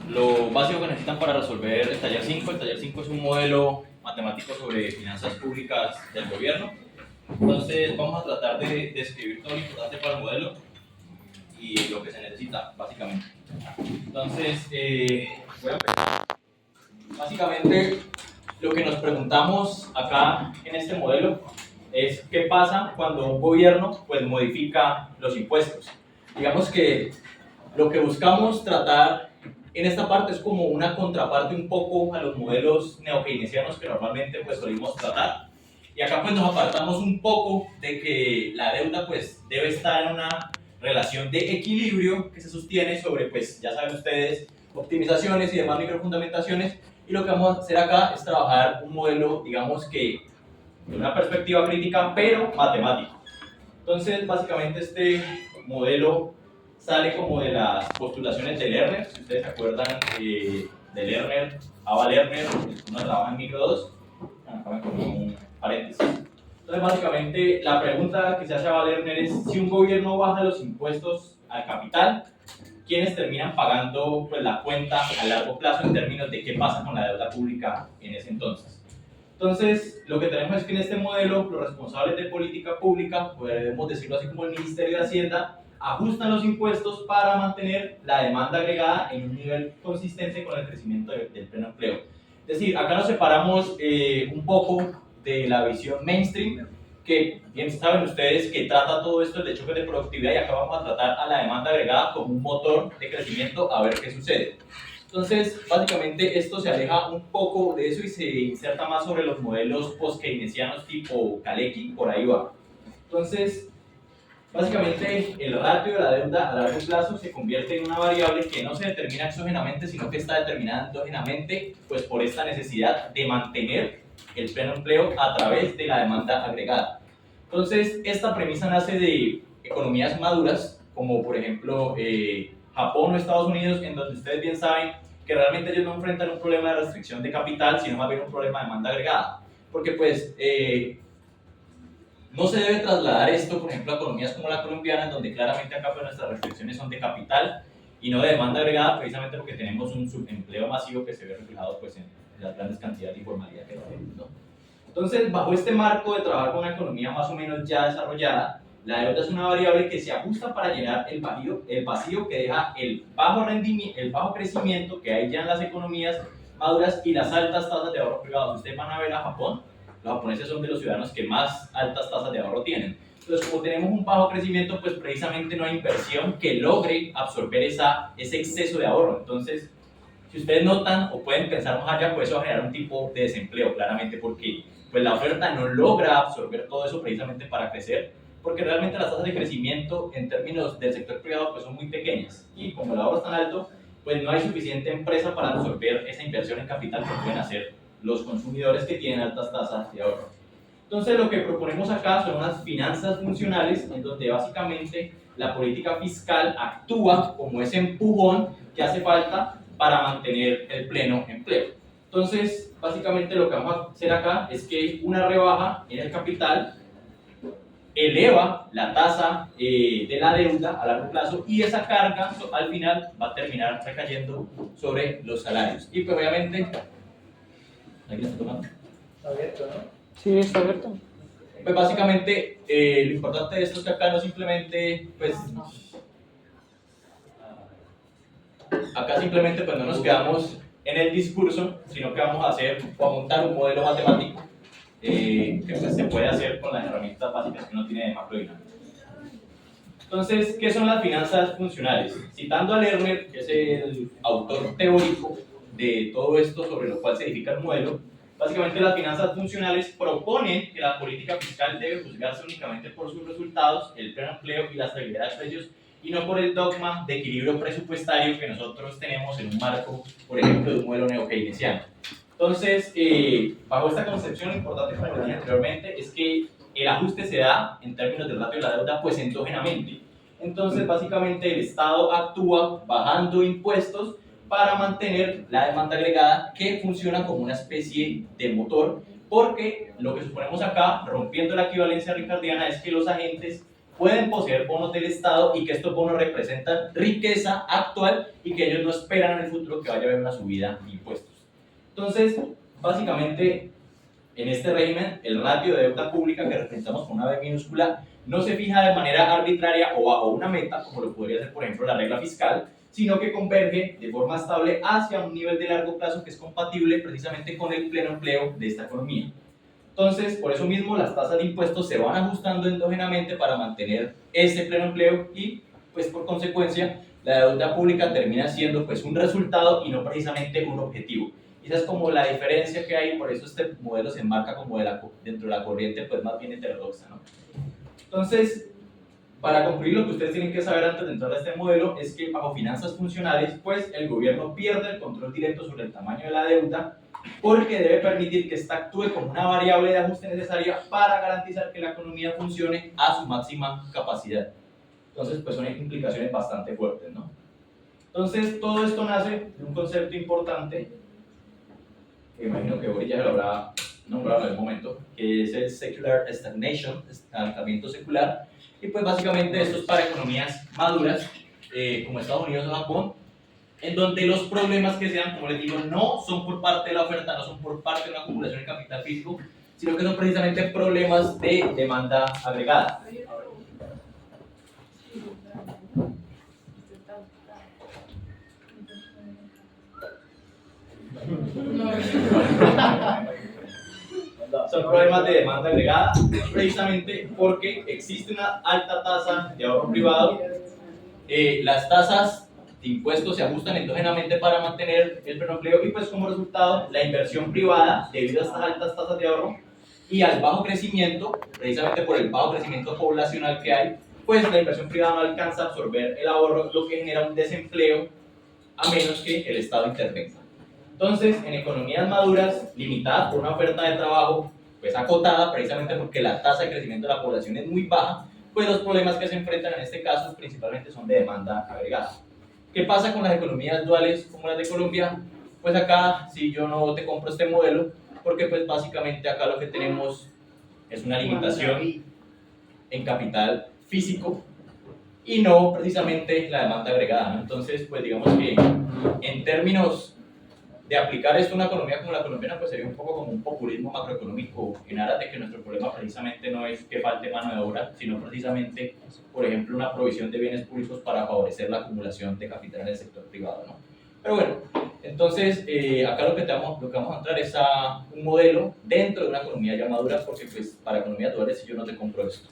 lo básico que necesitan para resolver el taller 5. El taller 5 es un modelo matemático sobre finanzas públicas del gobierno. Entonces vamos a tratar de describir todo lo importante para el modelo y lo que se necesita, básicamente. Entonces, voy a empezar. Básicamente, lo que nos preguntamos acá en este modelo es qué pasa cuando un gobierno pues, modifica los impuestos. Digamos que lo que buscamos tratar en esta parte es como una contraparte un poco a los modelos neokeynesianos que normalmente pues solemos tratar. Y acá pues nos apartamos un poco de que la deuda pues debe estar en una relación de equilibrio que se sostiene sobre pues ya saben ustedes optimizaciones y demás microfundamentaciones, y lo que vamos a hacer acá es trabajar un modelo digamos que de una perspectiva crítica pero matemático. Entonces básicamente este modelo sale como de las postulaciones de Lerner. Si ustedes se acuerdan de Lerner, Ava Lerner, uno trabaja en micro 2, acá me pongo un paréntesis. Entonces básicamente la pregunta que se hace a Ava Lerner es si un gobierno baja los impuestos al capital, ¿quiénes terminan pagando pues, la cuenta a largo plazo en términos de qué pasa con la deuda pública en ese entonces? Entonces, lo que tenemos es que en este modelo, los responsables de política pública, podemos decirlo así como el Ministerio de Hacienda, ajustan los impuestos para mantener la demanda agregada en un nivel consistente con el crecimiento del pleno empleo. Es decir, acá nos separamos un poco de la visión mainstream, que bien saben ustedes que trata todo esto de choques de productividad, y acá vamos a tratar a la demanda agregada como un motor de crecimiento a ver qué sucede. Entonces, básicamente esto se aleja un poco de eso y se inserta más sobre los modelos post-keynesianos tipo Kalecki, por ahí va. Entonces, básicamente el ratio de la deuda a largo plazo se convierte en una variable que no se determina exógenamente, sino que está determinada endógenamente, pues por esta necesidad de mantener el pleno empleo a través de la demanda agregada. Entonces, esta premisa nace de economías maduras, como por ejemplo Japón o Estados Unidos, en donde ustedes bien saben que realmente ellos no enfrentan un problema de restricción de capital, sino más bien un problema de demanda agregada. Porque pues no se debe trasladar esto, por ejemplo, a economías como la colombiana, en donde claramente acá pues, nuestras restricciones son de capital y no de demanda agregada, precisamente porque tenemos un subempleo masivo que se ve reflejado pues, en las grandes cantidades de informalidad que tenemos, ¿no? Entonces, bajo este marco de trabajar con una economía más o menos ya desarrollada, la deuda es una variable que se ajusta para llenar el vacío que deja el bajo crecimiento que hay ya en las economías maduras y las altas tasas de ahorro privados. Ustedes van a ver a Japón, los japoneses son de los ciudadanos que más altas tasas de ahorro tienen. Entonces, como tenemos un bajo crecimiento, pues precisamente no hay inversión que logre absorber ese exceso de ahorro. Entonces, si ustedes notan o pueden pensar más allá, pues eso va a generar un tipo de desempleo, claramente, porque pues, la oferta no logra absorber todo eso precisamente para crecer, porque realmente las tasas de crecimiento en términos del sector privado pues, son muy pequeñas, y como el ahorro es tan alto, pues no hay suficiente empresa para absorber esa inversión en capital que pueden hacer los consumidores que tienen altas tasas de ahorro. Entonces lo que proponemos acá son unas finanzas funcionales en donde básicamente la política fiscal actúa como ese empujón que hace falta para mantener el pleno empleo. Entonces, básicamente lo que vamos a hacer acá es que una rebaja en el capital eleva la tasa de la deuda a largo plazo, y esa carga al final va a terminar recayendo sobre los salarios. Y pues obviamente, ¿alguien está tomando? Está abierto, ¿no? Sí, está abierto. Pues básicamente lo importante de esto es que acá no simplemente, pues, acá simplemente pues no nos quedamos en el discurso, sino que vamos a hacer o a montar un modelo matemático que pues, se puede hacer con las herramientas básicas que uno tiene de macrodinámica. Entonces, ¿qué son las finanzas funcionales? Citando a Lerner, que es el autor teórico de todo esto sobre lo cual se edifica el modelo, básicamente las finanzas funcionales proponen que la política fiscal debe juzgarse únicamente por sus resultados, el pleno empleo y la estabilidad de precios, y no por el dogma de equilibrio presupuestario que nosotros tenemos en un marco, por ejemplo, de un modelo neokeynesiano. Entonces, bajo esta concepción, lo importante, como lo dije anteriormente, es que el ajuste se da en términos del ratio de la deuda, pues endógenamente. Entonces, básicamente, el Estado actúa bajando impuestos para mantener la demanda agregada, que funciona como una especie de motor, porque lo que suponemos acá, rompiendo la equivalencia ricardiana, es que los agentes pueden poseer bonos del Estado y que estos bonos representan riqueza actual y que ellos no esperan en el futuro que vaya a haber una subida de impuestos. Entonces, básicamente, en este régimen, el ratio de deuda pública que representamos con una B minúscula no se fija de manera arbitraria o bajo una meta, como lo podría ser, por ejemplo, la regla fiscal, sino que converge de forma estable hacia un nivel de largo plazo que es compatible precisamente con el pleno empleo de esta economía. Entonces, por eso mismo, las tasas de impuestos se van ajustando endógenamente para mantener ese pleno empleo y, pues, por consecuencia, la deuda pública termina siendo, pues, un resultado y no precisamente un objetivo. Y esa es como la diferencia que hay, por eso este modelo se enmarca como dentro de la corriente, pues, más bien heterodoxa, ¿no? Entonces, para concluir, lo que ustedes tienen que saber antes de entrar a este modelo es que bajo finanzas funcionales, pues, el gobierno pierde el control directo sobre el tamaño de la deuda porque debe permitir que ésta actúe como una variable de ajuste necesaria para garantizar que la economía funcione a su máxima capacidad. Entonces, pues son implicaciones bastante fuertes, ¿no? Entonces, todo esto nace de un concepto importante, que imagino que Boris ya lo habrá nombrado en algún momento, que es el secular stagnation, estancamiento secular, y pues básicamente esto es para economías maduras, como Estados Unidos o Japón, en donde los problemas que sean, como les digo, no son por parte de la oferta, no son por parte de una acumulación de capital físico, sino que son precisamente problemas de demanda agregada. Son problemas de demanda agregada precisamente porque existe una alta tasa de ahorro privado. Las tasas de impuestos se ajustan endógenamente para mantener el pleno empleo y pues como resultado la inversión privada, debido a estas altas tasas de ahorro y al bajo crecimiento, precisamente por el bajo crecimiento poblacional que hay, pues la inversión privada no alcanza a absorber el ahorro, lo que genera un desempleo a menos que el Estado intervenga. Entonces, en economías maduras, limitadas por una oferta de trabajo pues acotada, precisamente porque la tasa de crecimiento de la población es muy baja, pues los problemas que se enfrentan en este caso principalmente son de demanda agregada. ¿Qué pasa con las economías duales como las de Colombia? Pues acá, si yo no te compro este modelo, porque pues básicamente acá lo que tenemos es una limitación en capital físico y no precisamente la demanda agregada, ¿no? Entonces, pues digamos que en términos de aplicar esto a una economía como la colombiana, pues sería un poco como un populismo macroeconómico en aras de que nuestro problema precisamente no es que falte mano de obra, sino precisamente, por ejemplo, una provisión de bienes públicos para favorecer la acumulación de capital en el sector privado, ¿no? Pero bueno, entonces acá lo que vamos a entrar es a un modelo dentro de una economía ya madura, porque pues para economías duales si yo no te compro esto.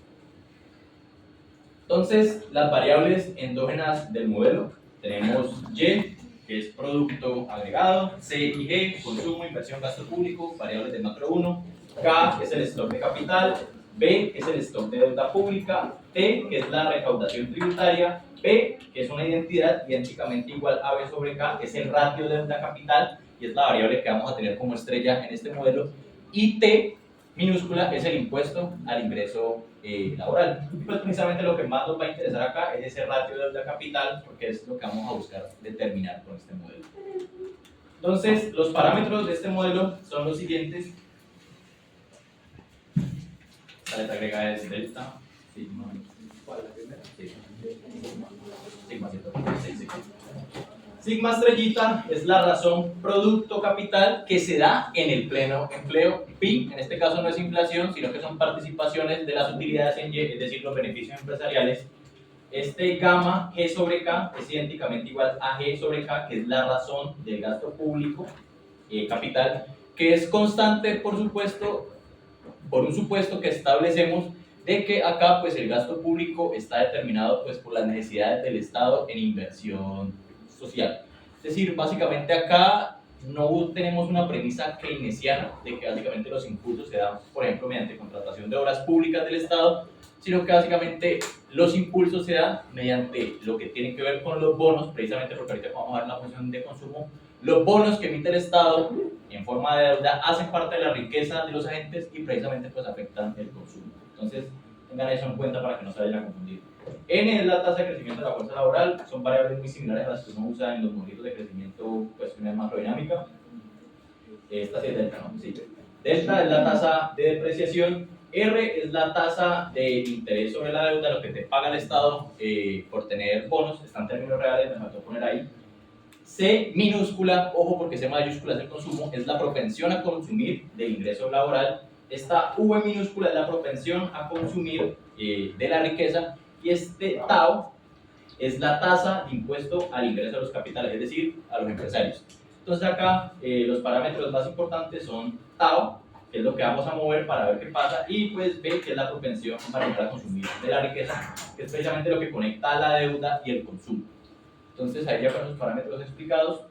Entonces, las variables endógenas del modelo, tenemos Y, que es producto agregado, C y G, consumo, inversión, gasto público, variables de macro 1, K, que es el stock de capital, B, que es el stock de deuda pública, T, que es la recaudación tributaria, P, que es una identidad idénticamente igual a B sobre K, que es el ratio de deuda capital, y es la variable que vamos a tener como estrella en este modelo, y T, minúscula, es el impuesto al ingreso laboral. Y pues precisamente lo que más nos va a interesar acá es ese ratio de deuda capital, porque es lo que vamos a buscar determinar con este modelo. Entonces, los parámetros de este modelo son los siguientes. La letra griega es delta, sigma. ¿Cuál es la primera? Sigma, ¿cierto? Sí, sigma. Sigma estrellita es la razón producto capital que se da en el pleno empleo. Pi, en este caso no es inflación, sino que son participaciones de las utilidades en Y, es decir, los beneficios empresariales. Este gamma G sobre K es idénticamente igual a G sobre K, que es la razón del gasto público capital, que es constante, por supuesto, por un supuesto que establecemos de que acá pues el gasto público está determinado pues por las necesidades del Estado en inversión social. Es decir, básicamente acá no tenemos una premisa keynesiana de que básicamente los impulsos se dan, por ejemplo, mediante contratación de obras públicas del Estado, sino que básicamente los impulsos se dan mediante lo que tiene que ver con los bonos, precisamente porque ahorita vamos a ver la función de consumo. Los bonos que emite el Estado en forma de deuda hacen parte de la riqueza de los agentes y precisamente pues afectan el consumo. Entonces, tengan eso en cuenta para que no se vayan a confundir. N es la tasa de crecimiento de la fuerza laboral, son variables muy similares a las que uno usa en los modelitos de crecimiento, pues una macrodinámica. Esta sí es delta, ¿no? Sí. Delta es la tasa de depreciación R es la tasa de interés sobre la deuda, lo que te paga el Estado por tener bonos, está en términos reales, me faltó poner ahí. C minúscula, ojo porque C mayúscula es el consumo, es la propensión a consumir del ingreso laboral. Esta V minúscula es la propensión a consumir de la riqueza, y este tau es la tasa de impuesto al ingreso de los capitales, es decir, a los empresarios. Entonces acá los parámetros más importantes son tau, que es lo que vamos a mover para ver qué pasa, y pues B, que es la propensión para consumir de la riqueza, que es precisamente lo que conecta a la deuda y el consumo. Entonces ahí ya con los parámetros explicados,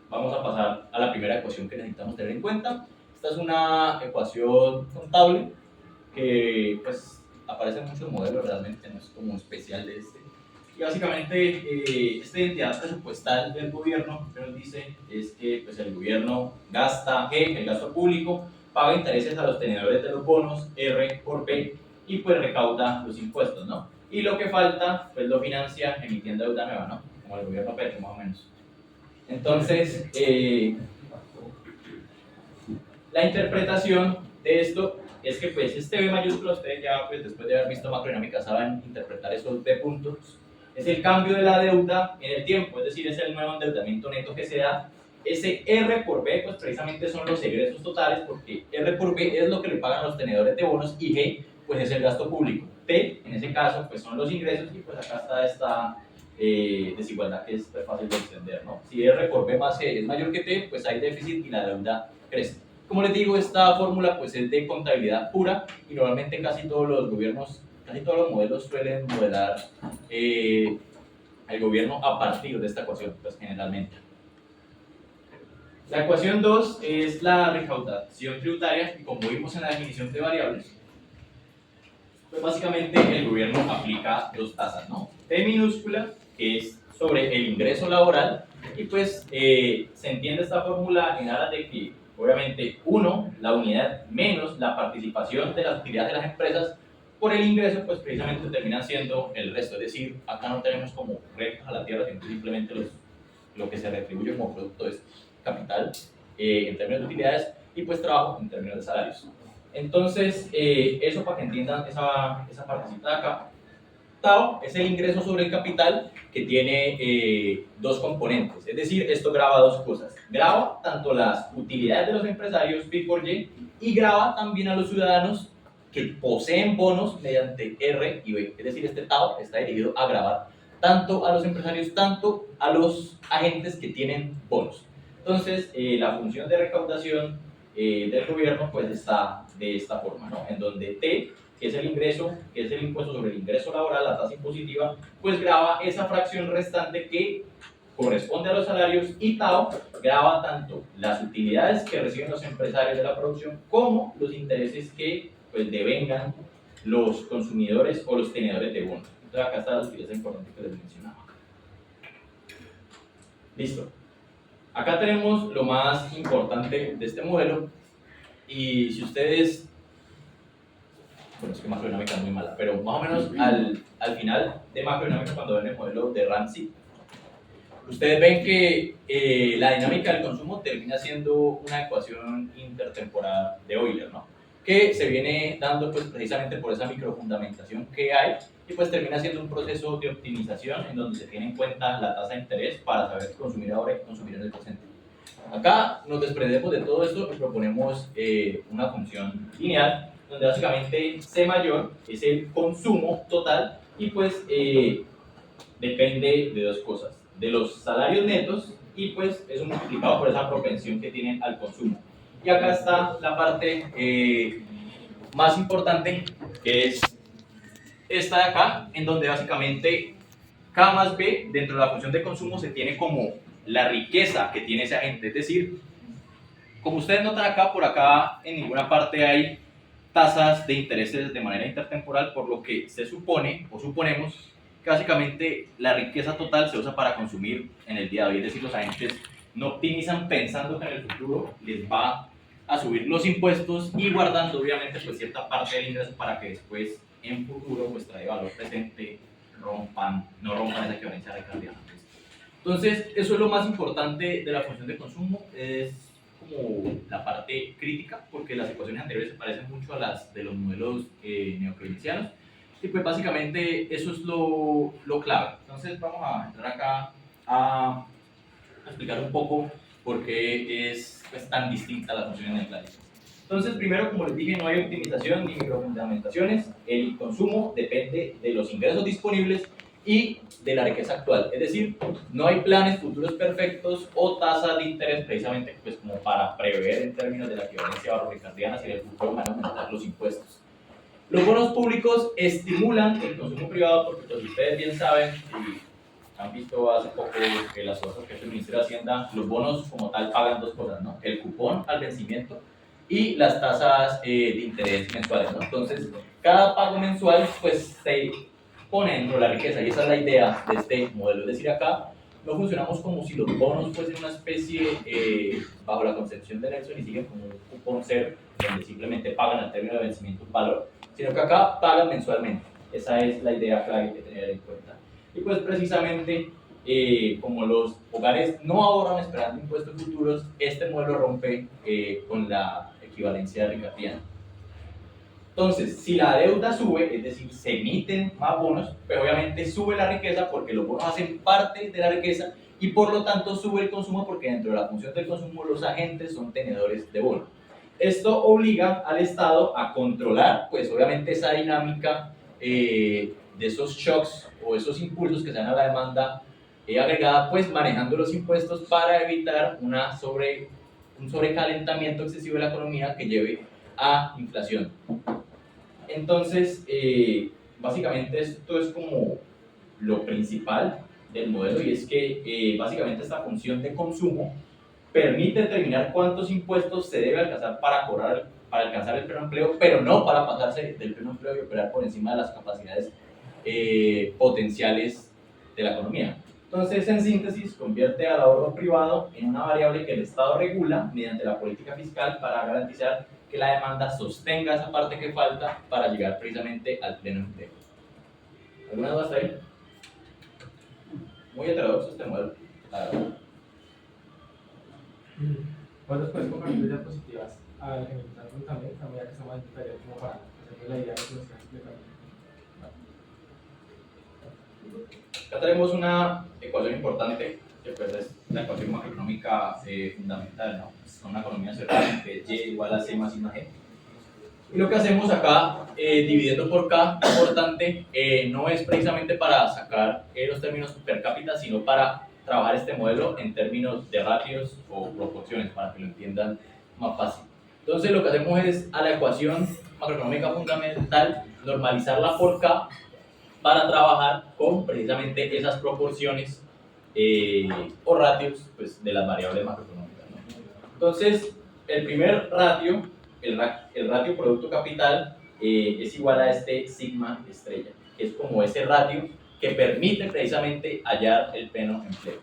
vamos a pasar a la primera ecuación que necesitamos tener en cuenta. Esta es una ecuación contable que pues aparece en muchos modelos, realmente no es como especial de este. Y básicamente esta identidad presupuestal del gobierno que nos dice es que pues, el gobierno gasta G, el gasto público, paga intereses a los tenedores de los bonos, R por B, y pues recauda los impuestos, ¿no? Y lo que falta, pues lo financia emitiendo deuda nueva, ¿no? Como el gobierno Petro, más o menos. Entonces, la interpretación de esto es que pues este B mayúsculo, ustedes ya pues después de haber visto macrodinámica saben interpretar esos B puntos, es el cambio de la deuda en el tiempo, es decir, es el nuevo endeudamiento neto que se da. Ese R por B pues precisamente son los egresos totales, porque R por B es lo que le pagan los tenedores de bonos y G pues es el gasto público. T en ese caso pues son los ingresos, y pues acá está esta desigualdad que es fácil de entender, ¿no? Si R por B más G es mayor que T, pues hay déficit y la deuda crece. Como les digo, esta fórmula pues es de contabilidad pura, y normalmente casi todos los gobiernos, casi todos los modelos suelen modelar el gobierno a partir de esta ecuación, pues generalmente. La ecuación 2 es la recaudación tributaria, y como vimos en la definición de variables, pues básicamente el gobierno aplica dos tasas, ¿no? T minúscula, que es sobre el ingreso laboral, y pues se entiende esta fórmula en aras de que obviamente uno, la unidad menos la participación de las utilidades de las empresas por el ingreso, pues precisamente terminan siendo el resto, es decir, acá no tenemos como rentas a la tierra, sino simplemente lo que se retribuye como producto de capital en términos de utilidades, y pues trabajo en términos de salarios. Entonces, eso para que entiendan esa partecita de acá. Tau es el ingreso sobre el capital, que tiene dos componentes, es decir, esto grava dos cosas. Grava tanto las utilidades de los empresarios, P por Y, y grava también a los ciudadanos que poseen bonos mediante R y B. Es decir, este Tau está dirigido a gravar tanto a los empresarios, tanto a los agentes que tienen bonos. Entonces, la función de recaudación del gobierno pues está de esta forma, ¿no? En donde T, que es el ingreso, que es el impuesto sobre el ingreso laboral, la tasa impositiva, pues grava esa fracción restante que corresponde a los salarios, y tau grava tanto las utilidades que reciben los empresarios de la producción como los intereses que pues devengan los consumidores o los tenedores de bonos. Entonces acá está la utilidad importante que les mencionaba. Listo. Acá tenemos lo más importante de este modelo, y si ustedes, bueno, es que macrodinámica es muy mala, pero más o menos al final de macrodinámica, cuando ven el modelo de Ramsey, ustedes ven que la dinámica del consumo termina siendo una ecuación intertemporal de Euler, ¿no? Que se viene dando pues precisamente por esa microfundamentación que hay, y pues termina siendo un proceso de optimización en donde se tiene en cuenta la tasa de interés para saber consumir ahora y consumir en el presente. Acá nos desprendemos de todo esto y proponemos una función lineal, donde básicamente C mayor es el consumo total, y pues depende de dos cosas, de los salarios netos, y pues es multiplicado por esa propensión que tienen al consumo. Y acá está la parte más importante, que es esta de acá, en donde básicamente K más B dentro de la función de consumo se tiene como la riqueza que tiene ese agente. Es decir, como ustedes notan acá, por acá en ninguna parte hay tasas de intereses de manera intertemporal, por lo que se supone o suponemos que básicamente la riqueza total se usa para consumir en el día de hoy. Es decir, los agentes no optimizan pensando que en el futuro les va a subir los impuestos, y guardando obviamente pues cierta parte del ingreso para que después en futuro pues trae valor presente, no rompan esa equivalencia de cantidad. Entonces, eso es lo más importante de la función de consumo, es como la parte crítica, porque las ecuaciones anteriores se parecen mucho a las de los modelos neokeynesianos. Y pues básicamente eso es lo clave. Entonces vamos a entrar acá a explicar un poco por qué es pues, tan distinta la función neoclásica. Entonces, primero, como les dije, no hay optimización ni microfundamentaciones. El consumo depende de los ingresos disponibles y de la riqueza actual. Es decir, no hay planes futuros perfectos o tasas de interés precisamente pues, como para prever en términos de la equivalencia barro-ricardiana si en el futuro van a aumentar los impuestos. Los bonos públicos estimulan el consumo privado porque pues, ustedes bien saben, y han visto hace poco que las cosas que ha hecho el Ministerio de Hacienda, los bonos como tal pagan dos cosas, ¿no? El cupón al vencimiento y las tasas de interés mensuales, ¿no? Entonces, cada pago mensual pues se pone dentro de la riqueza y esa es la idea de este modelo. Es decir, acá no funcionamos como si los bonos fuesen una especie, bajo la concepción de Nelson, y siguen como un cupón cero, donde simplemente pagan al término de vencimiento un valor, sino que acá pagan mensualmente. Esa es la idea clave que tener en cuenta. Y pues precisamente, como los hogares no ahorran esperando impuestos futuros, este modelo rompe con la equivalencia ricardiana. Entonces, si la deuda sube, es decir, se emiten más bonos, pues obviamente sube la riqueza porque los bonos hacen parte de la riqueza y por lo tanto sube el consumo porque dentro de la función del consumo los agentes son tenedores de bonos. Esto obliga al Estado a controlar, pues obviamente esa dinámica de esos shocks o esos impulsos que se dan a la demanda agregada, pues manejando los impuestos para evitar un sobrecalentamiento excesivo de la economía que lleve a inflación. Entonces, básicamente esto es como lo principal del modelo y es que básicamente esta función de consumo permite determinar cuántos impuestos se debe alcanzar para alcanzar el pleno empleo, pero no para pasarse del pleno empleo y operar por encima de las capacidades potenciales de la economía. Entonces, en síntesis, convierte al ahorro privado en una variable que el Estado regula mediante la política fiscal para garantizar que la demanda sostenga esa parte que falta para llegar precisamente al pleno empleo. ¿Alguna duda hasta ahí? Muy heterodoxo este modelo, la verdad. ¿Cuántas puedes compartir diapositivas al ejemplar también, a medida que estamos en detalle, como para hacer la idea de lo que estás explicando? Acá tenemos una ecuación importante, que pues es la ecuación macroeconómica fundamental, ¿no? Es una economía cerrada, que es Y igual a C más I más G. Y lo que hacemos acá, dividiendo por K, importante, no es precisamente para sacar los términos per cápita, sino para trabajar este modelo en términos de ratios o proporciones, para que lo entiendan más fácil. Entonces lo que hacemos es a la ecuación macroeconómica fundamental normalizarla por K para trabajar con precisamente esas proporciones o ratios pues, de las variables macroeconómicas, ¿no? Entonces, el primer ratio, el ratio producto capital, es igual a este sigma estrella, que es como ese ratio que permite precisamente hallar el pleno empleo.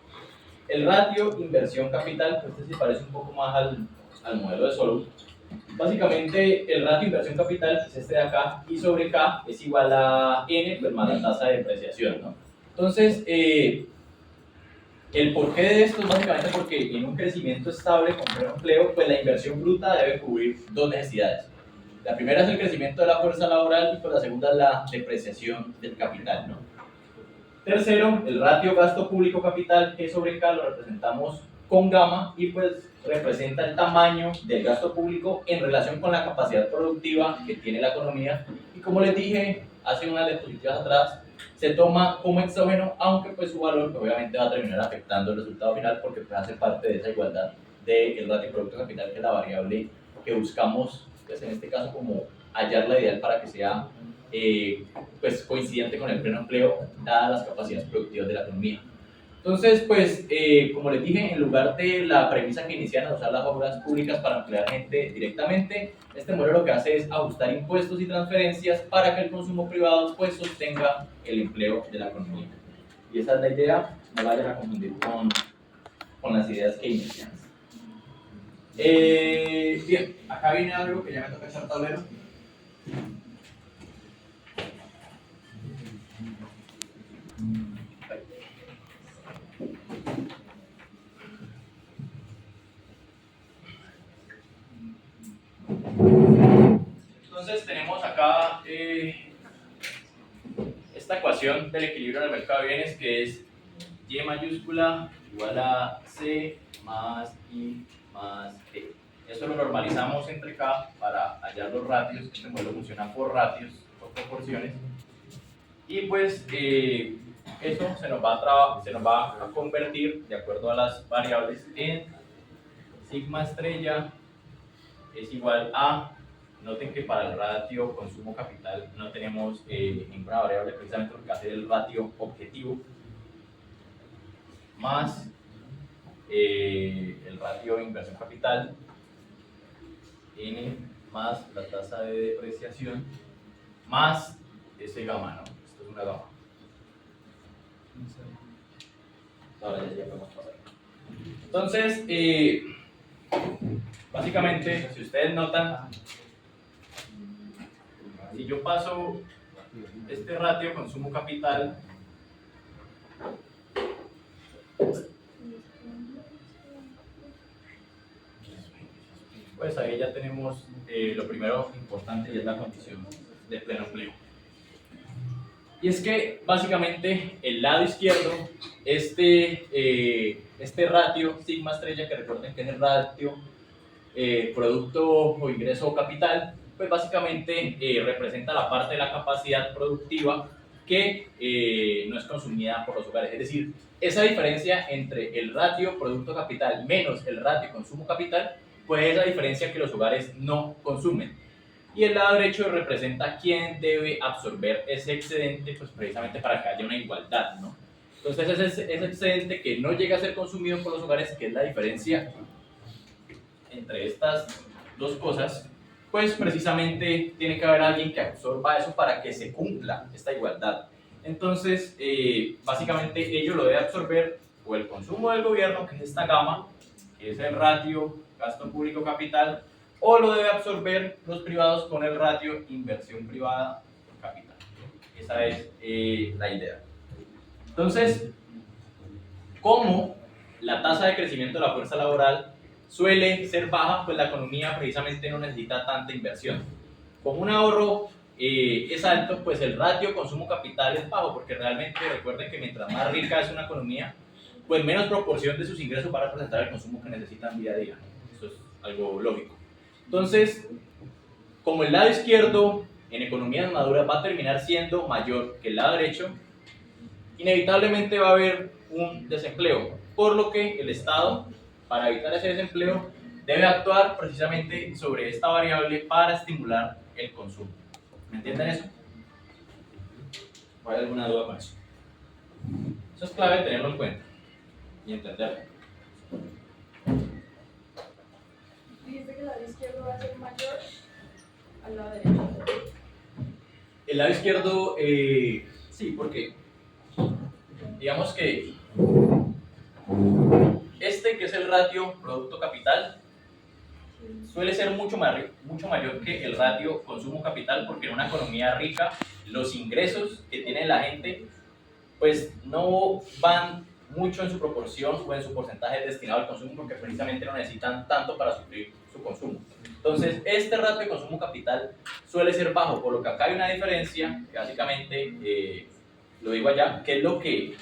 El ratio inversión capital, pues este se parece un poco más al modelo de Solomon. Básicamente, el ratio inversión capital es este de acá, y sobre K es igual a N, pues más la tasa de depreciación, ¿no? Entonces, el porqué de esto es básicamente porque en un crecimiento estable con pleno empleo, pues la inversión bruta debe cubrir dos necesidades. La primera es el crecimiento de la fuerza laboral y pues la segunda es la depreciación del capital, ¿no? Tercero, el ratio gasto público capital, que sobre K lo representamos con gamma y pues representa el tamaño del gasto público en relación con la capacidad productiva que tiene la economía. Y como les dije hace unas diapositivas atrás, se toma como exógeno, aunque pues su valor pues, obviamente va a terminar afectando el resultado final porque pues, hace parte de esa igualdad del ratio producto capital, que es la variable que buscamos, pues en este caso como hallar la ideal para que sea pues coincidente con el pleno empleo, dadas las capacidades productivas de la economía. Entonces, pues, como les dije, en lugar de la premisa que inician a usar las obras públicas para emplear gente directamente, este modelo lo que hace es ajustar impuestos y transferencias para que el consumo privado pues sostenga el empleo de la economía. Y esa es la idea, no vayan a confundir con las ideas que inician. Bien, acá viene algo que ya me toca echar tablero. Entonces tenemos acá esta ecuación del equilibrio en el mercado de bienes, que es Y mayúscula igual a C más I más E. Esto lo normalizamos entre K para hallar los ratios. Este modelo funciona por ratios, por proporciones. Y pues eso se nos va a convertir, de acuerdo a las variables, en sigma estrella es igual a, noten que para el ratio consumo capital no tenemos ninguna variable, precisamente porque hace el ratio objetivo, más el ratio inversión capital, n más la tasa de depreciación, más ese gamma, ¿no? Esto es una gamma. Ahora ya podemos pasar. Entonces, básicamente, si ustedes notan, si yo paso este ratio consumo capital pues ahí ya tenemos lo primero importante, y es la condición de pleno empleo. Y es que básicamente el lado izquierdo, este ratio sigma estrella, que recuerden que es el ratio producto o ingreso o capital, pues básicamente representa la parte de la capacidad productiva que no es consumida por los hogares. Es decir, esa diferencia entre el ratio producto capital menos el ratio consumo capital, pues esa diferencia que los hogares no consumen. Y el lado derecho representa quién debe absorber ese excedente, pues precisamente para que haya una igualdad, ¿no? Entonces ese excedente que no llega a ser consumido por los hogares, que es la diferencia entre estas dos cosas, pues precisamente tiene que haber alguien que absorba eso para que se cumpla esta igualdad. Entonces, básicamente ello lo debe absorber o el consumo del gobierno, que es esta gama, que es el ratio gasto público capital, o lo debe absorber los privados con el ratio inversión privada capital. Esa es la idea. Entonces, ¿cómo la tasa de crecimiento de la fuerza laboral suele ser baja? Pues la economía precisamente no necesita tanta inversión. Como un ahorro es alto, pues el ratio consumo capital es bajo, porque realmente recuerden que mientras más rica es una economía, pues menos proporción de sus ingresos va a representar el consumo que necesitan día a día. Eso es algo lógico. Entonces, como el lado izquierdo en economías maduras va a terminar siendo mayor que el lado derecho, inevitablemente va a haber un desempleo, por lo que el Estado, para evitar ese desempleo, debe actuar precisamente sobre esta variable para estimular el consumo. ¿Me entienden eso? ¿Hay alguna duda con eso? Eso es clave tenerlo en cuenta y entenderlo. Dijiste que el lado izquierdo va a ser mayor al lado derecho. El lado izquierdo, sí, porque digamos que este, que es el ratio producto capital, suele ser mucho mayor que el ratio consumo capital, porque en una economía rica los ingresos que tiene la gente pues no van mucho en su proporción o en su porcentaje destinado al consumo, porque precisamente no necesitan tanto para suplir su consumo. Entonces este ratio de consumo capital suele ser bajo, por lo que acá hay una diferencia que básicamente lo digo allá, que es lo que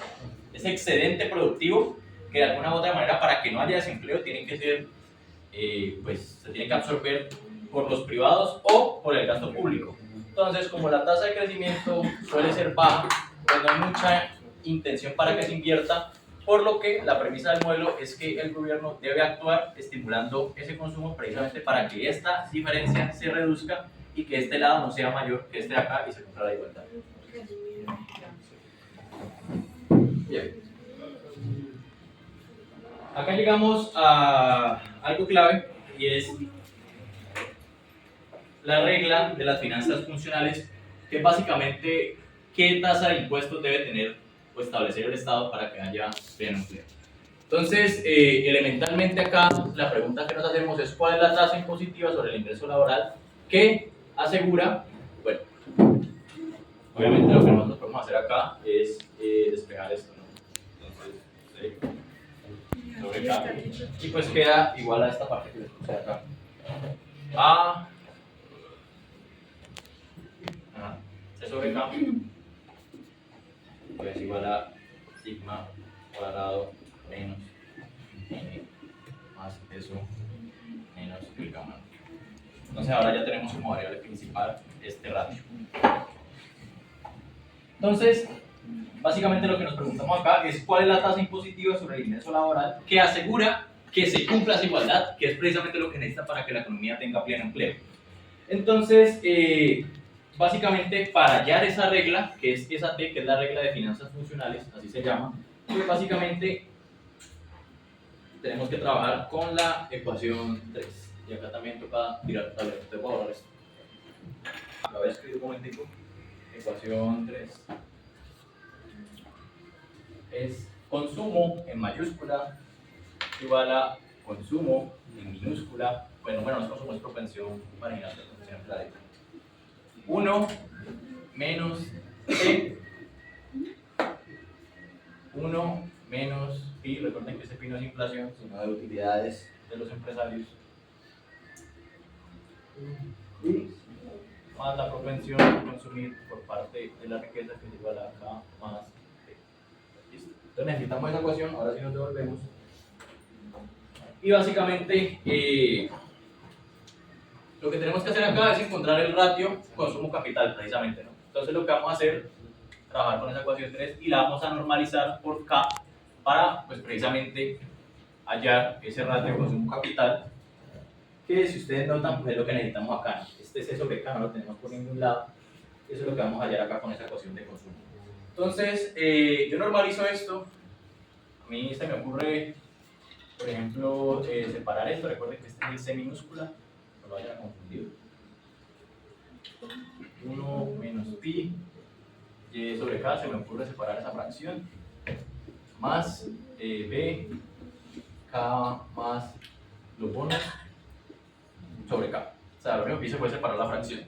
es excedente productivo, que de alguna u otra manera, para que no haya desempleo, tiene que ser pues se tiene que absorber por los privados o por el gasto público. Entonces, como la tasa de crecimiento suele ser baja, pues no hay mucha intención para que se invierta, por lo que la premisa del modelo es que el gobierno debe actuar estimulando ese consumo precisamente para que esta diferencia se reduzca y que este lado no sea mayor que este de acá y se cumpla la igualdad. Bien. Acá llegamos a algo clave, y es la regla de las finanzas funcionales, que es básicamente qué tasa de impuestos debe tener o establecer el Estado para que haya pleno empleo. Entonces, elementalmente acá la pregunta que nos hacemos es cuál es la tasa impositiva sobre el ingreso laboral que asegura, bueno, obviamente lo que nosotros podemos hacer acá es despejar esto, ¿no? Entonces, sobre K, y pues queda igual a esta parte que les puse acá. A C sobre K pues igual a sigma cuadrado menos n más eso menos el gamma. Entonces ahora ya tenemos como variable principal este ratio. Entonces, básicamente lo que nos preguntamos acá es cuál es la tasa impositiva sobre el ingreso laboral que asegura que se cumpla esa igualdad, que es precisamente lo que necesita para que la economía tenga pleno empleo. Entonces, básicamente para hallar esa regla, que es esa T, que es la regla de finanzas funcionales, así se llama, pues básicamente tenemos que trabajar con la ecuación 3. Y acá también toca tirar tablero, te voy a borrar esto. La voy a escribir un momentico. Ecuación 3 es consumo en mayúscula igual a consumo en minúscula. Bueno, no es consumo, es propensión marginal de propensión empleada. 1 menos P 1 menos pi, recuerden que ese pi no es inflación, sino de utilidades de los empresarios, y más la propensión a consumir por parte de la riqueza, que es igual a K más P. Listo. Entonces necesitamos esa ecuación, ahora sí nos devolvemos. Y básicamente lo que tenemos que hacer acá es encontrar el ratio consumo capital, precisamente, ¿no? Entonces lo que vamos a hacer es trabajar con esa ecuación 3 y la vamos a normalizar por K para, pues precisamente, hallar ese ratio consumo capital, que si ustedes notan, pues es lo que necesitamos acá. Este C sobre K no lo tenemos por ningún lado, eso es lo que vamos a hallar acá con esa ecuación de consumo. Entonces, yo normalizo esto, a mí se me ocurre, por ejemplo, separar esto, recuerden que este es el C minúscula, no lo vayan a confundir. 1 menos pi, y sobre K se me ocurre separar esa fracción, más B, K más los bonos sobre K. O sea, lo único que hice fue separar la fracción.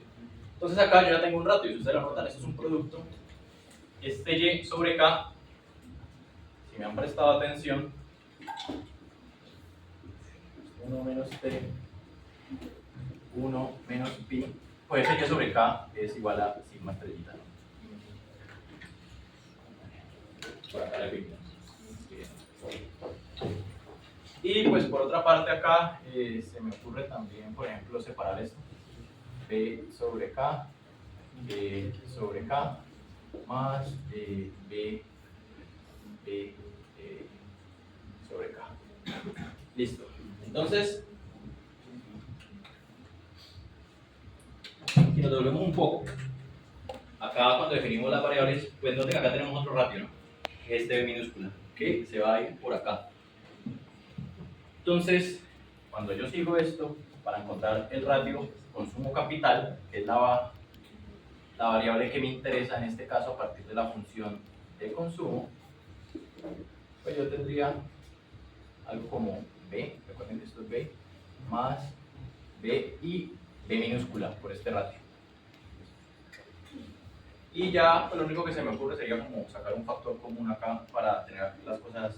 Entonces acá yo ya tengo un ratio, si ustedes lo notan, esto es un producto. Este Y sobre K, si me han prestado atención, 1 menos T, 1 menos pi, pues ese Y sobre K es igual a sigma estrellita, ¿no? Por acá le pinto. Y pues por otra parte acá se me ocurre también, por ejemplo, separar esto. B sobre K, sobre K, más B sobre K. Listo. Entonces, si nos doblemos un poco, acá cuando definimos las variables, pues noten que acá tenemos otro ratio, ¿no? Este B minúscula, que se va a ir por acá. Entonces, cuando yo sigo esto, para encontrar el ratio consumo capital, que es la variable que me interesa en este caso a partir de la función de consumo, pues yo tendría algo como B, recuerden que esto es B, más B y B minúscula por este ratio. Y ya, pues lo único que se me ocurre sería como sacar un factor común acá para tener las cosas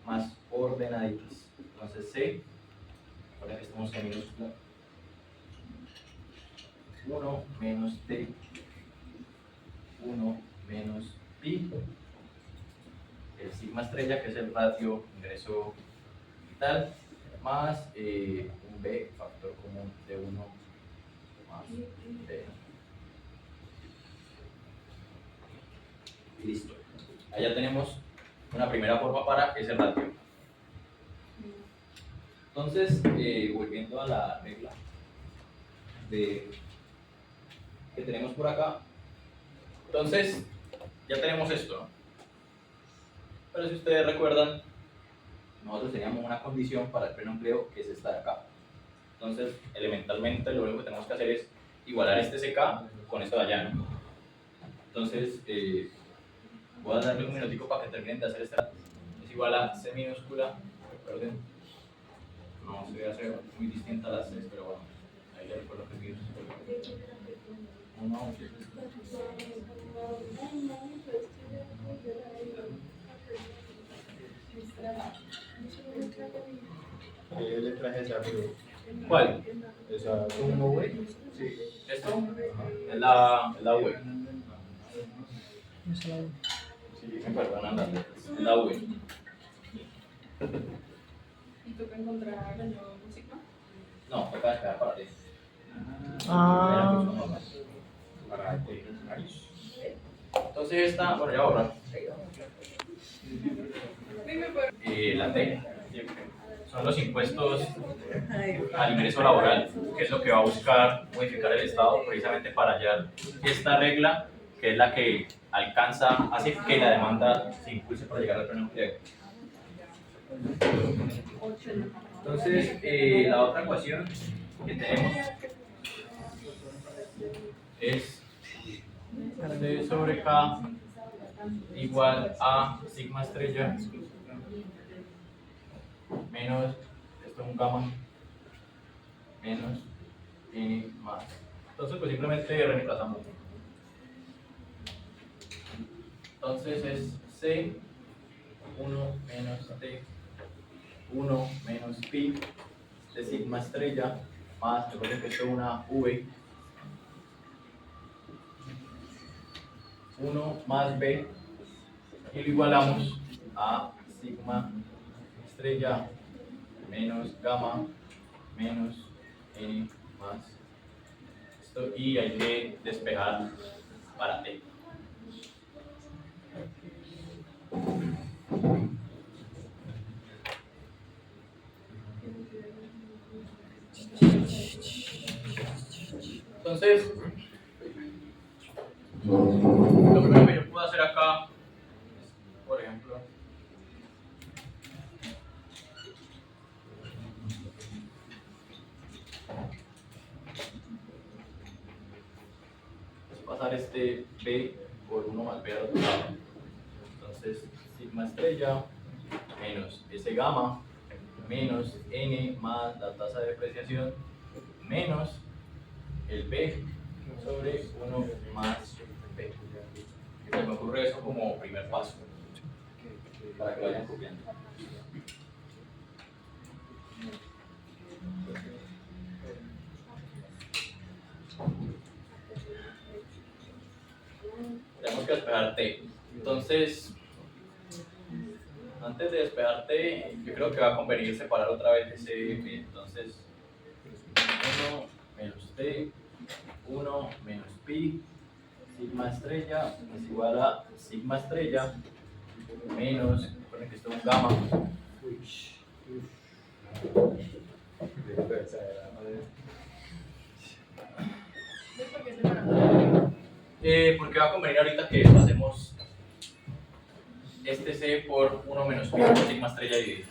más ordenaditas. Entonces C, recuerden que estamos en minúscula, 1 menos T, 1 menos pi, el sigma estrella, que es el ratio ingreso capital, más un B, factor común de 1 más B. Y listo. Allá tenemos una primera forma para ese ratio. Entonces, volviendo a la regla que tenemos por acá, entonces ya tenemos esto, ¿no? Pero si ustedes recuerdan, nosotros teníamos una condición para el pleno empleo que es esta de acá. Entonces, elementalmente, lo único que tenemos que hacer es igualar este CK con esto de allá, ¿no? Entonces, voy a darle un minutico para que terminen de hacer esta. Es igual a C minúscula, recuerden, no se debe hacer muy distinta a las C, pero bueno, ahí ya recuerdo que es minúscula. 1, ¿Qué letra es esa, amigo? ¿Cuál? Esa es un V. Sí. ¿Esto? Es la V. Sí, me perdonan las letras. Es la V. ¿Y toca encontrar el nuevo sigma? No, toca despejar para ti. Ah. Para ti. Entonces esta, bueno, ya voy a borrar. Dime, pero La T son los impuestos al ingreso laboral, que es lo que va a buscar modificar el Estado precisamente para hallar esta regla, que es la que hace que la demanda se impulse para llegar al pleno empleo. Entonces, la otra ecuación que tenemos es C sobre K igual a sigma estrella menos, esto es un gamma, menos n más. Entonces, pues simplemente reemplazamos. Entonces es C 1 menos T 1 menos pi de sigma estrella más, recuerden que esto es una V, 1 más B, y lo igualamos a sigma estrella menos gamma menos n más esto, y hay que despejar para T. Entonces, lo primero que yo puedo hacer acá, por ejemplo, es pasar este B por 1 más B al otro lado. Entonces, sigma estrella menos S gamma menos N más la tasa de depreciación menos el B sobre 1 más B. Se me ocurre eso como primer paso, para que vayan copiando. Tenemos que despejar T. Entonces, antes de despejar T, yo creo que va a convenir separar otra vez ese B. Entonces, 1 menos T, 1 menos pi, sigma estrella es igual a sigma estrella menos, recuerden que esto es un gamma, ¿por qué separando? porque va a convenir ahorita que hacemos este C por 1 menos pi por sigma estrella dividido.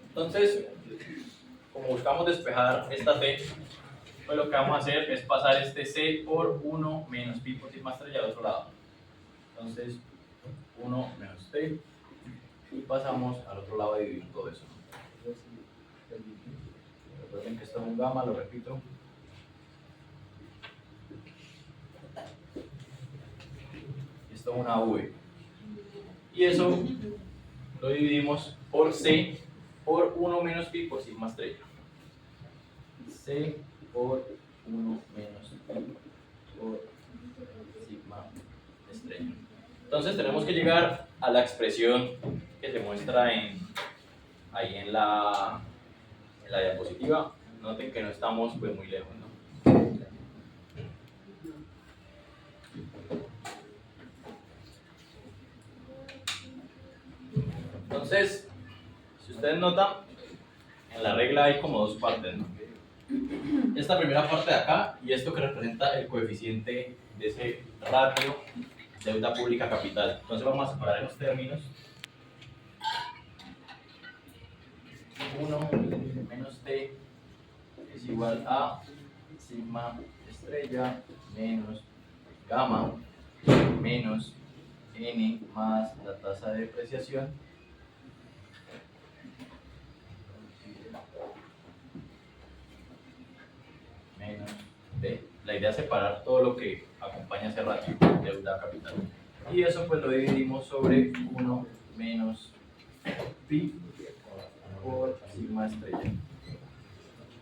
Entonces, como buscamos despejar esta T, pues lo que vamos a hacer es pasar este C por 1 menos pi por sigma estrella al otro lado. Entonces, 1 menos T, y pasamos al otro lado a dividir todo eso. Recuerden que esto es un gamma, lo repito. Esto es una V. Y eso lo dividimos por C por 1 menos pi por sigma estrella. C por 1 menos pi por sigma estrella. Entonces tenemos que llegar a la expresión que se muestra ahí en la diapositiva. Noten que no estamos pues muy lejos, ¿no? Entonces, si ustedes notan, en la regla hay como dos partes, ¿no? Esta primera parte de acá y esto que representa el coeficiente de ese ratio deuda pública capital. Entonces vamos a separar esos términos. 1 menos T es igual a sigma estrella menos gamma menos N más la tasa de depreciación menos B. la idea es separar todo lo que acompaña ese ratio, deuda capital. Y eso pues lo dividimos sobre 1 menos pi por sigma estrella.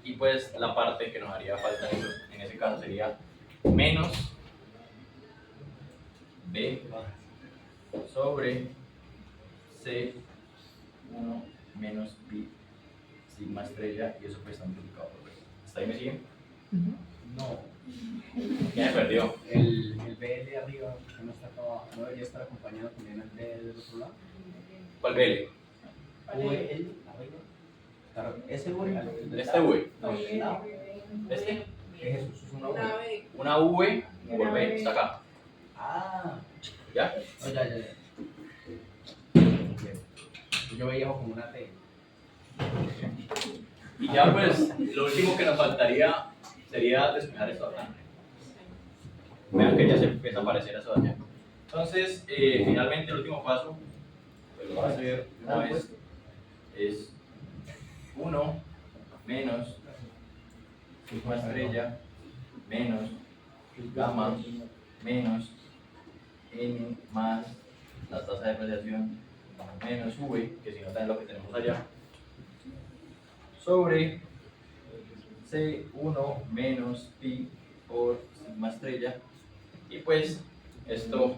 Y pues la parte que nos haría falta en ese caso sería menos b sobre c1 menos pi sigma estrella, y eso pues está multiplicado por b. ¿Hasta ahí me siguen? No, ¿Quién me perdió? el B de arriba que no está acá abajo, no debería estar acompañado también al B del otro lado. ¿Cuál b? V, el arriba. Claro, ese V. Este v. No, el lado. Este, ¿Qué es eso? Eso es una V. una v por b, está acá. Ah, ¿Ya? oh, ya. Yo veía como una T. Y ya pues lo último que nos faltaría sería despejar esto acá. Vean que ya se empieza a aparecer eso allá. Entonces, finalmente el último paso, pues lo voy a hacer de una vez, es 1 menos sigma estrella menos gamma menos n más la tasa de depreciación menos v, que si no también lo que tenemos allá, sobre C1 menos pi por sigma estrella. Y pues esto,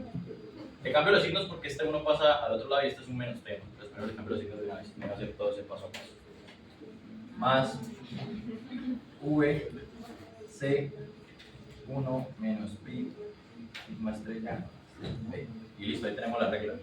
le cambio los signos porque este 1 pasa al otro lado y este es un menos t, ¿no? Entonces primero le cambio los signos de una vez, me voy a hacer todo ese paso a paso. Más v C1 menos pi sigma estrella b. Y listo, ahí tenemos la regla.